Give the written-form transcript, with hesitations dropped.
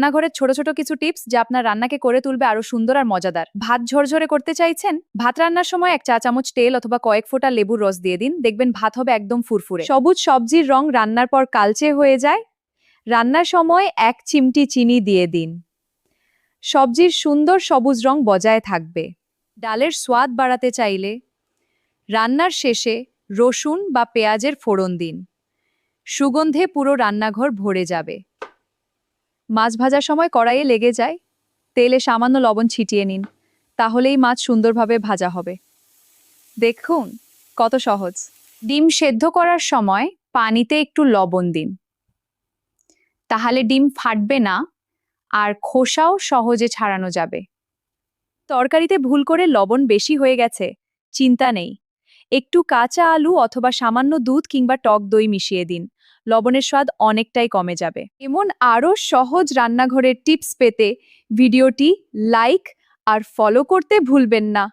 রান্নাঘরের ছোট ছোট কিছু টিপস যা আপনার রান্নাকে করে তুলবে আরো সুন্দর আর মজাদার। ভাত ঝরঝরে করতে চাইছেন? ভাত রান্নার সময় 1 চা চামচ তেল অথবা কয়েক ফোঁটা লেবুর রস দিয়ে দিন, দেখবেন ভাত হবে একদম ফুরফুরে। সবুজ সবজির রং রান্নার পর কালচে হয়ে যায়, রান্নার সময় 1 চিমটি চিনি দিয়ে দিন। সবজির সুন্দর সবুজ রং বজায় থাকবে। ডালের স্বাদ বাড়াতে চাইলে রান্নার শেষে রসুন বা পেঁয়াজের ফোড়ন দিন, সুগন্ধে পুরো রান্নাঘর ভরে যাবে। মাছ ভাজার সময় কড়াইয়ে লেগে যায়, তেলে সামান্য লবণ ছিটিয়ে নিন, তাহলেই মাছ সুন্দরভাবে ভাজা হবে। দেখুন কত সহজ। ডিম সেদ্ধ করার সময় পানিতে একটু লবণ দিন, তাহলে ডিম ফাটবে না আর খোসাও সহজে ছাড়ানো যাবে। তরকারিতে ভুল করে লবণ বেশি হয়ে গেছে, চিন্তা নেই, একটু কাঁচা আলু অথবা সামান্য দুধ কিংবা টক দই মিশিয়ে দিন, লবণের স্বাদ অনেকটাই কমে যাবে। এমন আরও সহজ রান্নাঘরের টিপস পেতে ভিডিওটি লাইক আর ফলো করতে ভুলবেন না।